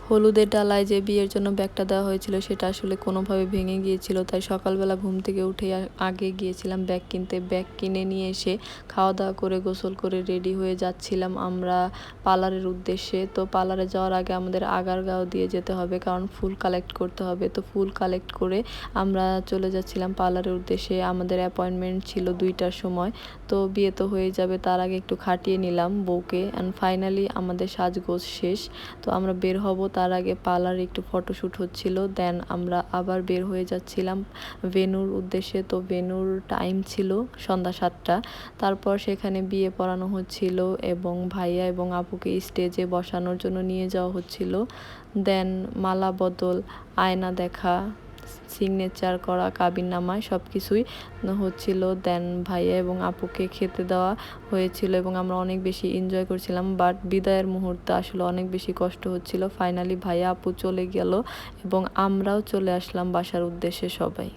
হলুদের ডালায় যে বিয়ের জন্য ব্যাগটা দেওয়া হয়েছিল সেটা আসলে কোনোভাবে ভেঙে গিয়েছিল, তাই সকালবেলা ঘুম থেকে উঠে আগে গিয়েছিলাম ব্যাগ কিনতে। ব্যাগ কিনে নিয়ে এসে খাওয়া দাওয়া করে গোসল করে রেডি হয়ে যাচ্ছিলাম আমরা পার্লারের উদ্দেশ্যে। তো পার্লারে যাওয়ার আগে আমাদের আগারগাঁও দিয়ে যেতে হবে, কারণ ফুল কালেক্ট করতে হবে। তো ফুল কালেক্ট করে আমরা চলে যাচ্ছিলাম পার্লারের উদ্দেশ্যে। আমাদের অ্যাপয়েন্টমেন্ট ছিল 2টার সময়। তো বিয়ে তো হয়ে যাবে, তার আগে একটু খাটিয়ে নিলাম বউকে। অ্যান্ড ফাইনালি আমাদের সাজগোজ শেষ। তো আমরা বের হব, তার আগে পার্লারে একটু ফটোশ্যুট হচ্ছিল। দেন আমরা আবার বের হয়ে যাচ্ছিলাম ভেন্যুর উদ্দেশ্যে। তো ভেন্যুর টাইম ছিল সন্ধ্যা 7টা। তারপর সেখানে বিয়ে পড়ানো হচ্ছিল এবং ভাইয়া এবং আপুকে স্টেজে বসানোর জন্য নিয়ে যাওয়া হচ্ছিল। দেন মালা বদল, আয়না দেখা, সিগনেচার করা, কাবিননামায় সব কিছুই হচ্ছিল। দেন ভাইয়া এবং আপুকে খেতে দেওয়া হয়েছিল এবং আমরা অনেক বেশি এনজয় করছিলাম। বাট বিদায়ের মুহূর্তে আসলে অনেক বেশি কষ্ট হচ্ছিল। ফাইনালি ভাইয়া আপু চলে গেল এবং আমরাও চলে আসলাম বাসার উদ্দেশ্যে সবাই।